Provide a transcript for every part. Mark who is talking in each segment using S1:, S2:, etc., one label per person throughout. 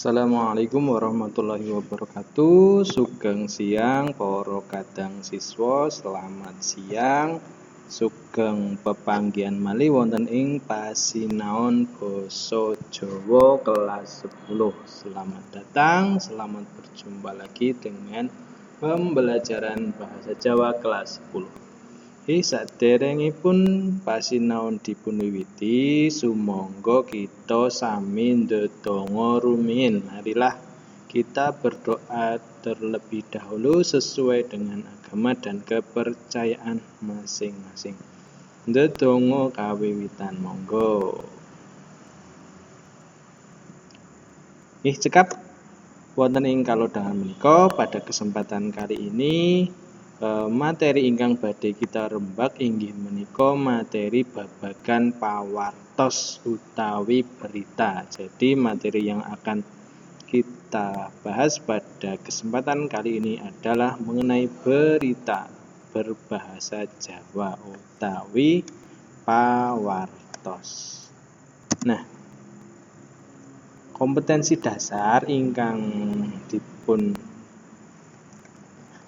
S1: Assalamualaikum warahmatullahi wabarakatuh. Sugeng siang para kadang siswa, selamat siang. Sugeng pepanggihan malih wonten ing pasinaon basa Jawa kelas 10. Selamat datang, selamat berjumpa lagi dengan pembelajaran bahasa Jawa kelas 10. Saderengipun pasinaon dipunwiwiti, sumangga kita sami ndedonga rumiyin. Marilah kita berdoa terlebih dahulu sesuai dengan agama dan kepercayaan masing-masing. Ndedonga kawiwitan, monggo. Cekap wonten ing kalodhangan menika pada kesempatan kali ini materi ingkang badhe kita rembak inggih menika materi babagan pawartos utawi berita. Jadi materi yang akan kita bahas pada kesempatan kali ini adalah mengenai berita berbahasa Jawa utawi pawartos. Nah, kompetensi dasar ingkang dipun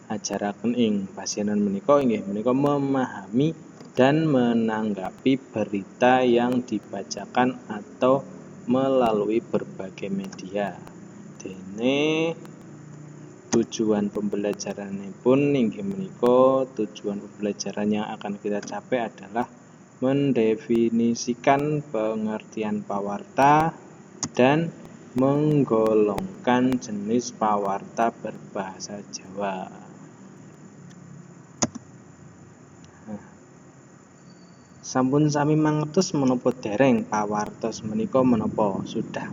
S1: ajaraken ing pasinaon menika inggih menika memahami dan menanggapi berita yang dibacakan atau melalui berbagai media. Dene tujuan pembelajaranipun inggih menika tujuan pembelajaran yang akan kita capai adalah mendefinisikan pengertian pawarta dan menggolongkan jenis pawarta berbahasa Jawa. Sampun sami mangertos menapa dereng pawartos menika menapa? Sudah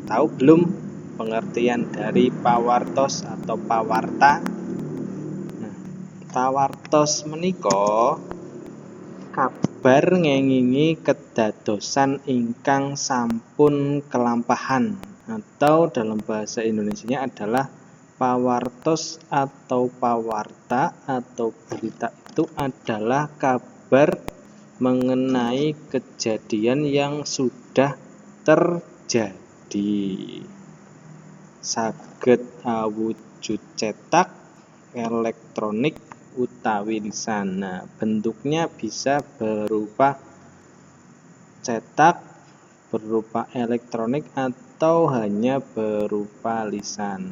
S1: tahu belum pengertian dari pawartos atau pawarta? Nah, pawartos menika kabar ngengingi kedadosan ingkang sampun kelampahan, atau dalam bahasa Indonesianya adalah pawartos atau pawarta atau berita itu adalah kabar mengenai kejadian yang sudah terjadi. Saged awujud cetak, elektronik utawi lisan. Nah, bentuknya bisa berupa cetak, berupa elektronik atau hanya berupa lisan.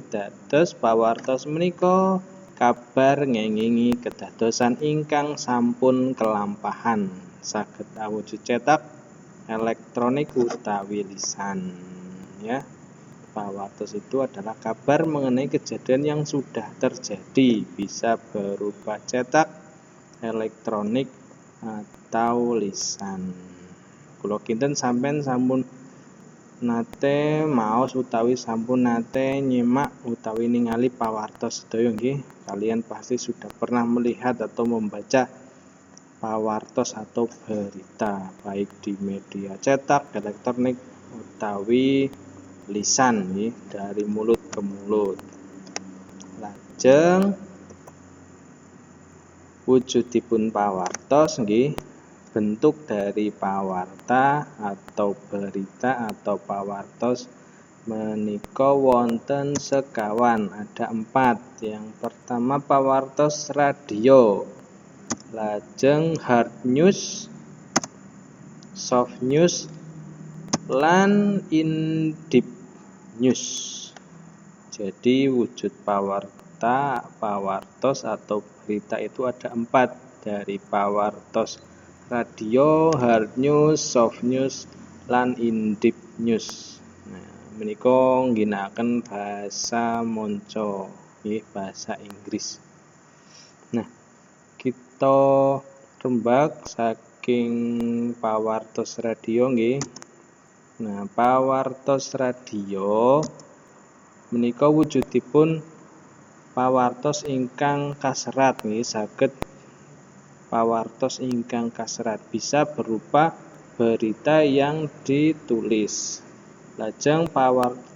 S1: Dados pawartos menika kabar ngengingi kedadosan ingkang sampun kelampahan, saged awujud cetak, elektronik utawi lisan. Pawartos itu adalah kabar mengenai kejadian yang sudah terjadi, bisa berupa cetak, elektronik atau lisan. Kula kinten sampean sampun nate maos utawi sampun nate nyimak utawi ningali pawartos sedaya nggih. Kalian pasti sudah pernah melihat atau membaca pawartos atau berita baik di media cetak, elektronik utawi lisan nggih, dari mulut ke mulut. Lajeng wujudipun pawartos nggih, bentuk dari pawarta atau berita atau pawartos menika wonten sekawan, ada 4. Yang pertama pawartos radio, lajeng hard news, soft news, lan in-depth news. Jadi wujud pawartos atau berita itu ada 4, dari pawartos radio, hard news, soft news, lan in-depth news. Nah, menika ngginakaken basa monco, bahasa Inggris. Nah, kita rembak saking pawartos radio nggih. Nah, pawartos radio menika wujudipun pawartos ingkang kaserat nggih, saged pawartos ingkang kaserat, bisa berupa berita yang ditulis. Lajeng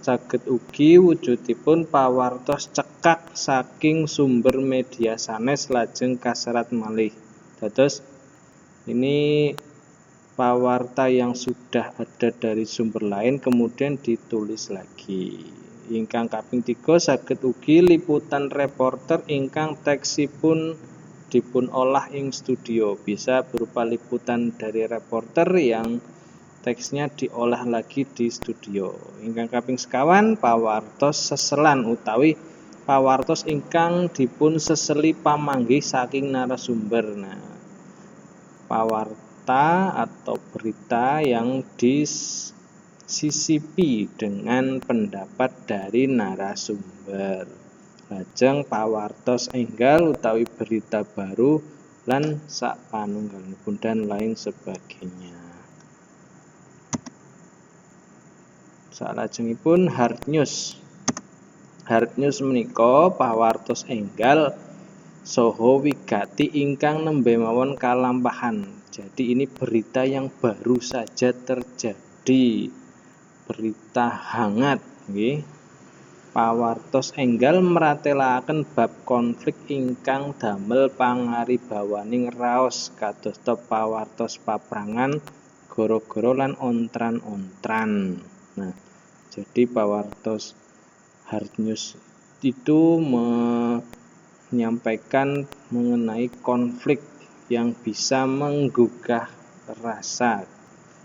S1: saged ugi wujudipun pawartos cekak saking sumber media sanes lajeng kaserat malih. Dados ini pawarta yang sudah ada dari sumber lain kemudian ditulis lagi. Ingkang kaping 3 saged ugi liputan reporter ingkang teksipun dipun olah ing studio. Bisa berupa liputan dari reporter yang teksnya diolah lagi di studio. Ingkang kaping 5 pawartos seselan utawi pawartos ingkang dipun seseli pamanggih saking narasumber. Nah, pawarta atau berita yang disisipi dengan pendapat dari narasumber. Lajeng pawartos enggal utawi berita baru lan sapanunggalipun dan lain sebagainya. Salajengipun hard news. Hard news menika pawartos enggal saha wigati ingkang nembe mawon kalampahan. Jadi ini berita yang baru saja terjadi, berita hangat nggih. Pawartos enggal mratelaken bab konflik ingkang damel pangaribawaning raos kadosta pawartos paprangan, gara-gara lan ontran-ontran. Nah, jadi pawartos hard news itu menyampaikan mengenai konflik yang bisa menggugah rasa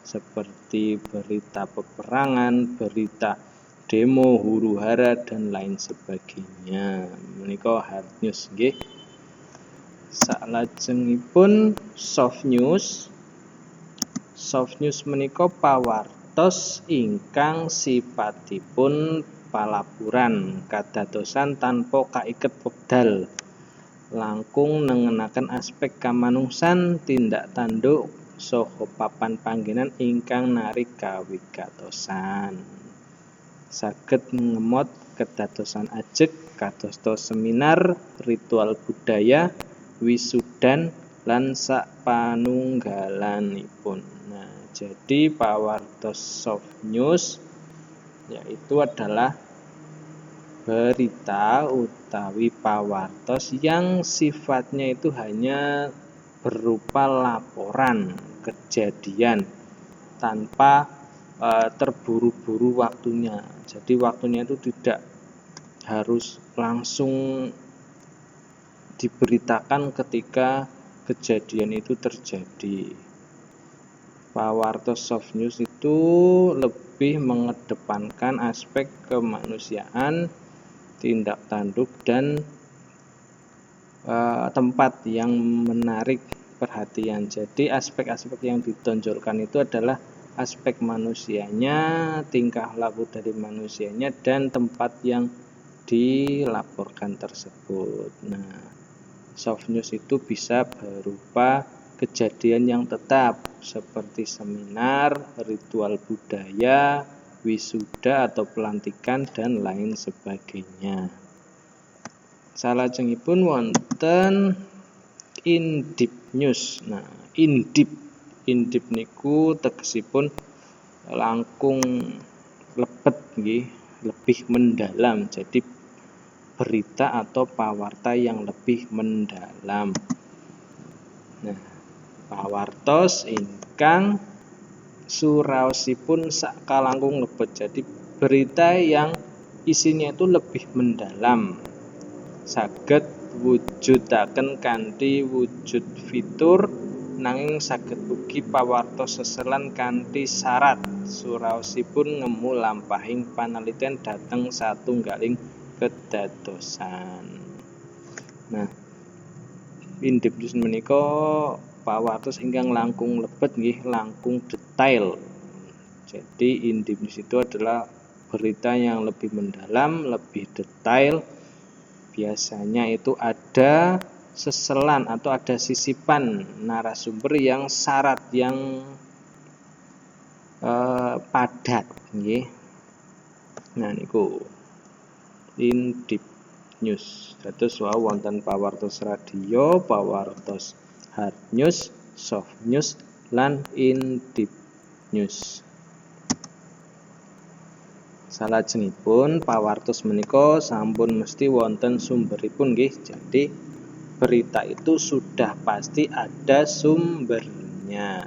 S1: seperti berita peperangan, berita demo, huru-hara dan lain sebagainya. Menika hard news nggih. Salajengipun soft news. Soft news menika pawartos ingkang sipatipun palapuran kadadosan tanpa kaiket wekdal. Langkung nengenaken aspek kamanungsan, tindak tanduk saha papan panggenan ingkang narik kawigatosan. Saged ngemot kedadosan ajeg kadosta seminar, ritual budaya, wisudan lan sapanunggalanipun. Nah, jadi pawartos soft news yaitu adalah berita utawi pawartos yang sifatnya itu hanya berupa laporan kejadian tanpa terburu-buru waktunya. Jadi waktunya itu tidak harus langsung diberitakan ketika kejadian itu terjadi. Pawartos soft news itu lebih mengedepankan aspek kemanusiaan, tindak tanduk dan tempat yang menarik perhatian. Jadi aspek-aspek yang ditonjolkan itu adalah aspek manusianya, tingkah laku dari manusianya dan tempat yang dilaporkan tersebut. Nah, soft news itu bisa berupa kejadian yang tetap seperti seminar, ritual budaya, wisuda atau pelantikan dan lain sebagainya. Salajengipun wonten in-depth news. Nah, in-depth niku tegesipun langkung lebet nggih, lebih mendalam. Jadi berita atau pawarta yang lebih mendalam. Nah, pawartos ingkang suraosipun sakalangkung lebet. Jadi berita yang isinya itu lebih mendalam. Saged wujudaken kanthi wujud fitur nanging saged ugi pawartos seselan kanthi syarat suraosipun ngemu lampahing panaliten dhateng satunggaling kedadosan. Nah, in-depth news menika pawartos ingkang langkung lebet nggih, langkung detail. Jadi in-depth news itu adalah berita yang lebih mendalam, lebih detail. Biasanya itu ada seselan atau ada sisipan narasumber yang syarat, yang padat nggih. Nah niku in-depth news. Dados wau wonten pawartos radio, pawartos hard news, soft news lan in-depth news. Salajengipun pawartos menika sampun mesti wonten sumberipun nggih. Jadi berita itu sudah pasti ada sumbernya.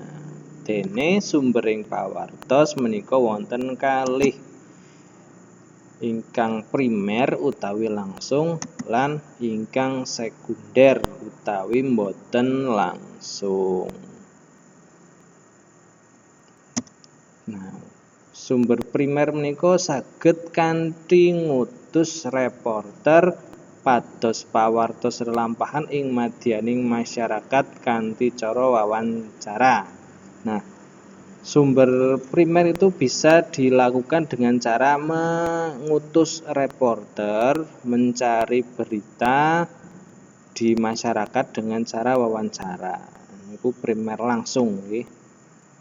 S1: Dene sumbering pawartos menika wonten kalih, ingkang primer utawi langsung lan ingkang sekunder utawi boten langsung. Nah, sumber primer menika saged kanthi ngutus reporter pados pawartos lelampahan ing madyaning masyarakat kanthi cara wawancara. Nah, sumber primer itu bisa dilakukan dengan cara mengutus reporter mencari berita di masyarakat dengan cara wawancara. Niku primer langsung nggih.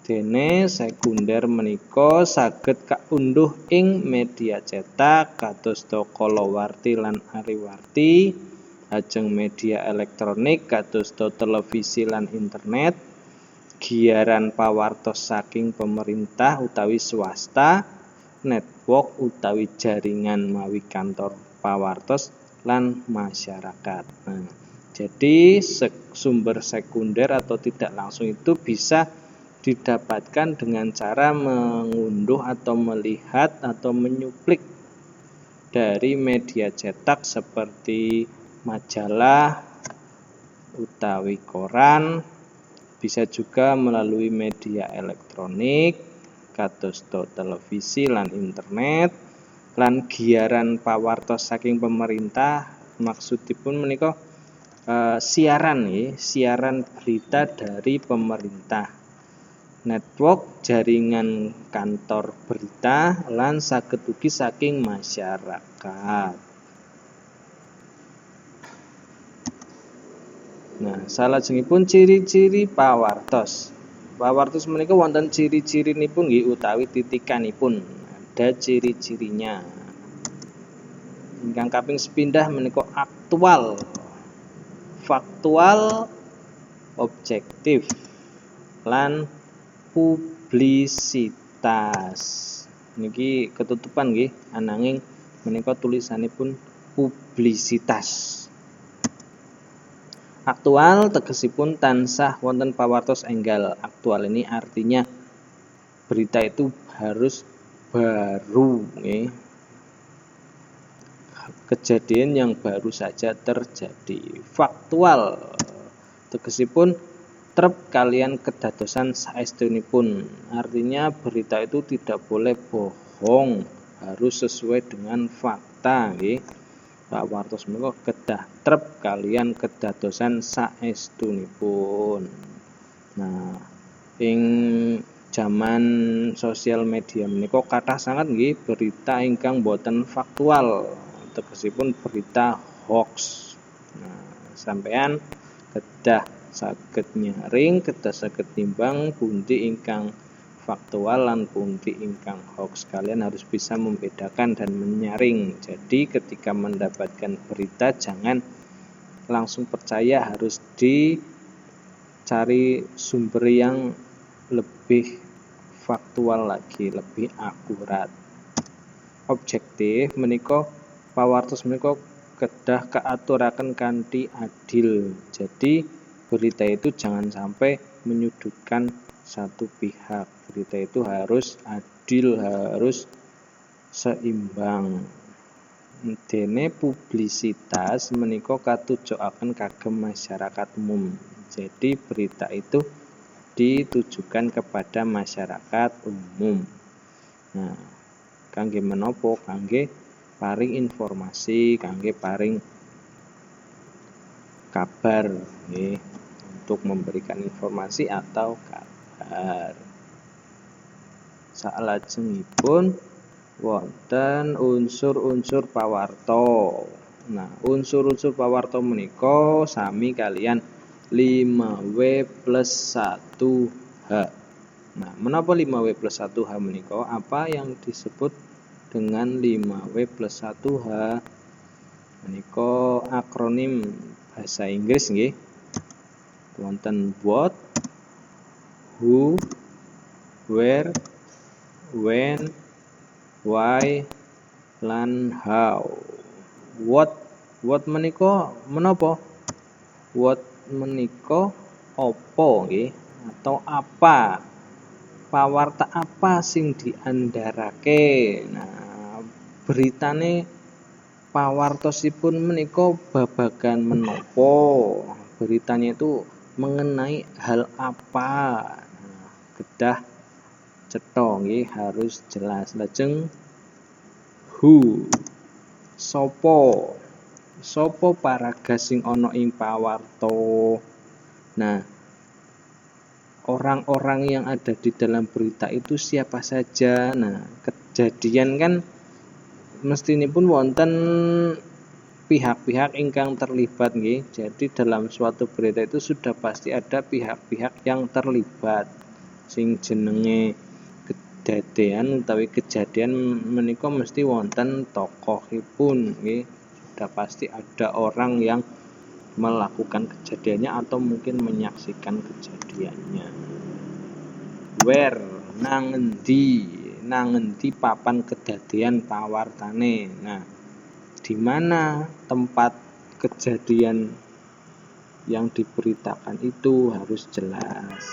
S1: Dene sekunder menika saged kaunduh ing media cetak kadosta kalawarti lan ariwarti, lajeng media elektronik kadosta televisi lan internet, giaran pawartos saking pemerintah utawi swasta, network utawi jaringan mawi kantor pawartos lan masyarakat. Nah, jadi sumber sekunder atau tidak langsung itu bisa didapatkan dengan cara mengunduh atau melihat atau menyuplik dari media cetak seperti majalah utawi koran, bisa juga melalui media elektronik kadosta televisi lan internet lan giaran pawartos saking pemerintah. Maksudipun menika siaran berita dari pemerintah, network jaringan kantor berita lan saged ugi saking masyarakat. Nah, salajengipun ciri-ciri pawartos. Pawartos menika wonten ciri-cirinipun nggih utawi titikanipun. Ada ciri-cirinya. Ingkang kaping sepindhah menika aktual, faktual, objektif, lan publisitas. Niki ketutupan nggih, ananging menika tulisanipun publisitas. Aktual tegesipun tansah wonten pawartos enggal. Aktual ini artinya berita itu harus baru, nggih. Kejadian yang baru saja terjadi. Faktual tegesipun trep kalian kedadosan saestunipun. Artinya berita itu tidak boleh bohong, harus sesuai dengan fakta nggih. Pawartos menika kedah trep kalian kedadosan saestunipun. Nah, ing zaman sosial media menika kathah sanget nggih berita ingkang boten faktual. Tegesipun berita hoax. Nah, sampean kedah saged nyaring, kedah saged timbang pundi ingkang faktual lan pundi ingkang hoax. Kalian harus bisa membedakan dan menyaring. Jadi ketika mendapatkan berita jangan langsung percaya, harus dicari sumber yang lebih faktual lagi, lebih akurat. Objektif menika pawartos menika kedah kaaturaken kanthi adil. Jadi berita itu jangan sampai menyudutkan satu pihak. Berita itu harus adil, harus seimbang. Dene publisitas menika katujuaken kagem masyarakat umum. Jadi berita itu ditujukan kepada masyarakat umum. Nah, kangge menapa? Kangge paring informasi, kangge paring kabar nggih, untuk memberikan informasi atau kabar. Salajengipun wonten unsur-unsur pawarta. Nah, unsur-unsur pawarta menika sami kalian 5W+1H. Nah, menapa 5W+1H menika? Apa yang disebut dengan 5W+1H? Menika akronim bahasa Inggris nggih. Wonten what, who, where, when, why, lan how. What menika menapa? What menika apa nggih atau apa. pawarta apa sing diandharake. Nah, beritane pawartosipun menika babagan menapa? Beritanya itu mengenai hal apa? Nah, kedah cetha nggih harus jelas. Lajeng who, sapa paraga sing ana ing pawarta. Nah, orang-orang yang ada di dalam berita itu siapa saja. Nah, kejadian kan mestinipun wonten pihak-pihak ingkang terlibat nggih. Jadi dalam suatu berita itu sudah pasti ada pihak-pihak yang terlibat. Sing jenenge kedadean utawi kejadian menika mesti wonten tokohipun nggih. Sudah pasti ada orang yang melakukan kejadiannya atau mungkin menyaksikan kejadiannya. Where, nang endi papan kedadean pawartane. Nah, di mana tempat kejadian yang diberitakan itu harus jelas.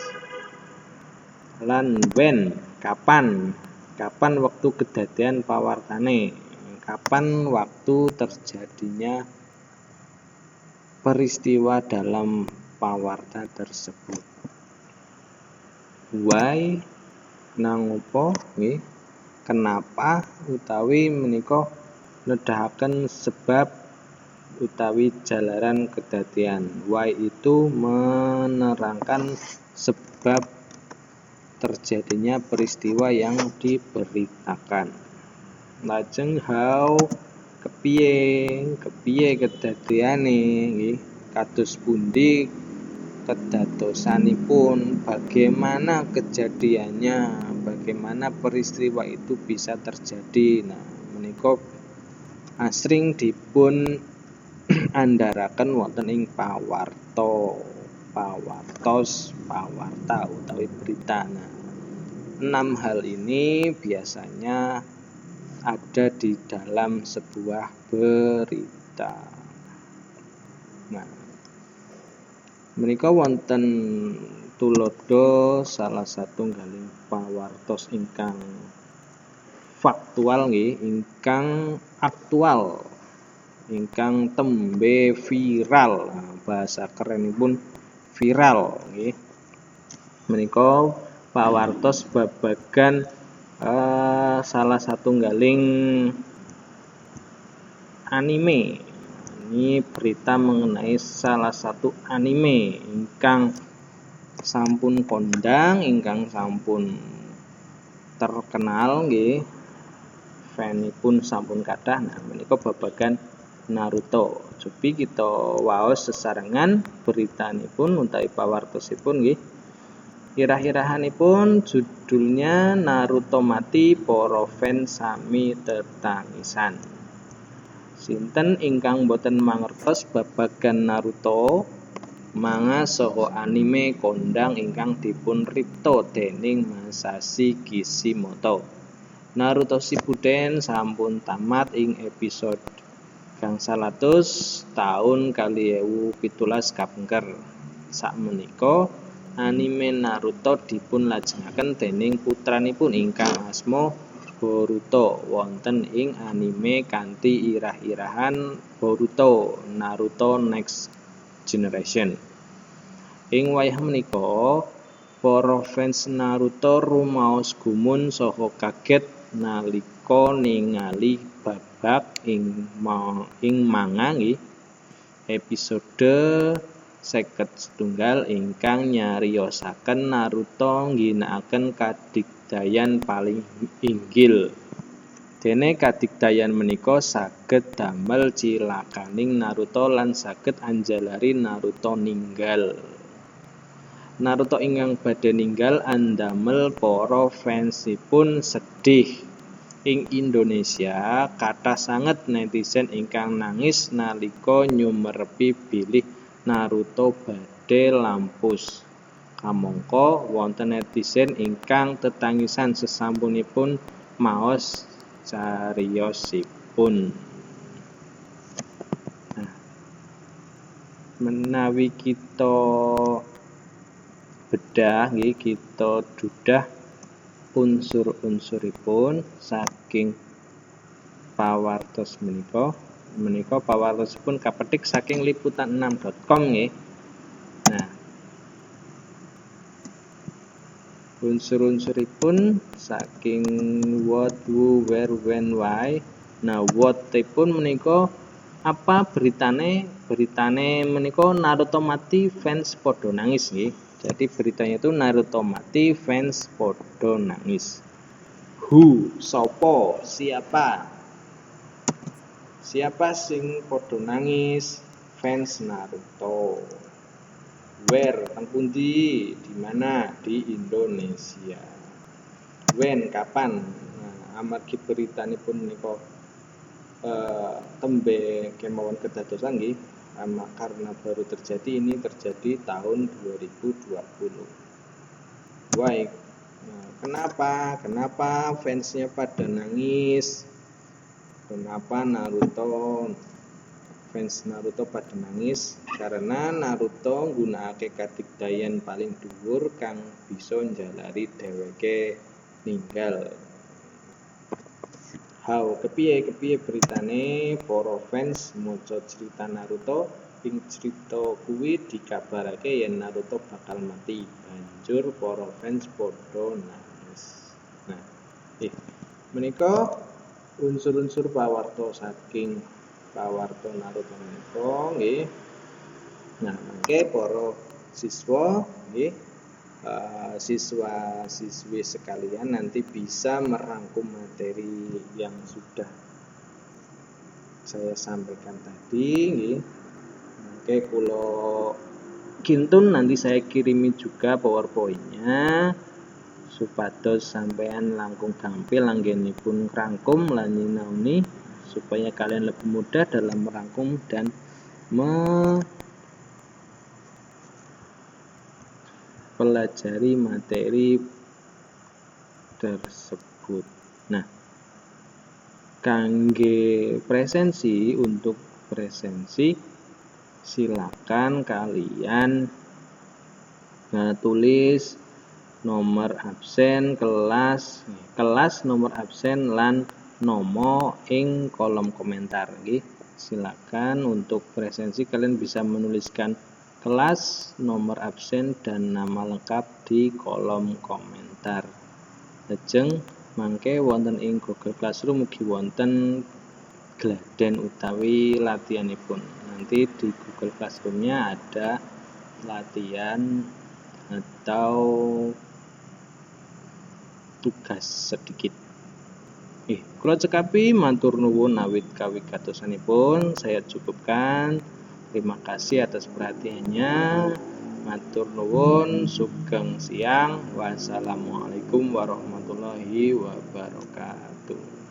S1: Lan when, kapan waktu kedadean pawartane. Kapan waktu terjadinya peristiwa dalam pawarta tersebut. Why, nang opo nggih, kenapa utawi menika nedahaken sebab utawi jalaran kedadean. Why itu menerangkan sebab terjadinya peristiwa yang diberitakan. Lajeng how, kepiye kedadeane nggih, kados pundi kedadosanipun, bagaimana kejadiannya, bagaimana peristiwa itu bisa terjadi. Nah, menika asring dipun andharaken wonten ing pawarta, pawarta utawi berita. Nah, 6 hal ini biasanya ada di dalam sebuah berita. Nah, menika wonten tulodo salah satunggaling pawartos ingkang faktual nggih, ingkang aktual, ingkang tembe viral. Nah, bahasa kerenipun viral nggih. Menika pawartos babagan salah satunggaling anime. Ini berita mengenai salah satu anime ingkang sampun kondang, ingkang sampun terkenal nggih. Fanipun sampun kathah. Nah, menika babagan Naruto. Cobi kita waos sesarengan beritanipun utawi pawartosipun nggih. Irah-irahanipun judulnya Naruto mati, para fans sami tetangisan. Sinten ingkang boten mangertos babagan Naruto, manga saha anime kondang ingkang dipun ripta dening Masashi Kishimoto. Naruto Shippuden sampun tamat ing episode gangsal atus taun 2017 kapengker. Sakmenika anime Naruto dipun lajengaken dening putranipun ingkang asma Boruto wonten ing anime kanthi irah-irahan Boruto Naruto Next Generation. Ing wayah menika para fans Naruto rumaos gumun saha kaget nalika ningali babak ing manga nggih episode 51 ingkang nyariosaken Naruto ngginakaken kadigdayan paling inggil. Dene kadigdayan menika saged damel cilakaning Naruto lan saged anjalari Naruto ninggal. Naruto ingkang badhe ninggal andamel para fansipun sedih. Ing Indonesia kathah sanget netizen ingkang nangis nalika nyumerepi bilih Naruto badhe lampus. Kamangka wonten netizen ingkang tetangisan sesampunipun maos cariyosipun. Nah, menawi kita bedah nggih, kita dudah unsur-unsuripun saking pawartos menika pawartosipun kapetik saking liputan6.com nggih. Nah, unsur-unsuripun saking what, who, where, when, why. Nah, what-ipun menika apa beritane menika Naruto mati fans podo nangis nggih. Jadi beritanya itu Naruto mati fans podo nangis. Who, sopo, siapa sing podo nangis fans Naruto. Where, teng pundi, di mana, di Indonesia. When, kapan. Nah, amargi beritanipun menika tembe kemawon kedadosan nggih, karena baru terjadi, ini terjadi tahun 2020. Why? Nah, kenapa fansnya pada nangis? Kenapa fans Naruto pada nangis? Karena Naruto nggunakake kadigdayan paling dhuwur kang bisa njalari dheweke ninggal. How, kepiye beritane para fans maca cerita Naruto? Ing cerita kuwi dikabarake yen Naruto bakal mati. Banjur para fans padha nangis. Nah, menika unsur-unsur pawarta saking pawarta Naruto menika nggih. Nah, mangke para siswa nggih, siswa-siswi sekalian nanti bisa merangkum materi yang sudah saya sampaikan tadi nggih. Mangke kula kintun nanti saya kirimi juga PowerPoint-nya supados sampean langkung gampil anggenipun ngrangkum lan nyinaoni supaya kalian lebih mudah dalam merangkum dan mempelajari materi tersebut. Nah, kangge presensi, untuk presensi silakan kalian tulis nomor absen kelas, nomor absen lan nomo ing kolom komentar nggih. Silakan untuk presensi kalian bisa menuliskan kelas, nomor absen dan nama lengkap di kolom komentar. Lajeng mangke wonten ing Google Classroom mugi wonten gladen utawi latihanipun. Nanti di Google Classroom-nya ada latihan atau tugas sedikit. Kula cekapi matur nuwun awit kawigatosanipun saya cukupkan. Terima kasih atas perhatiannya. Matur nuwun, sugeng siang. Wassalamualaikum warahmatullahi wabarakatuh.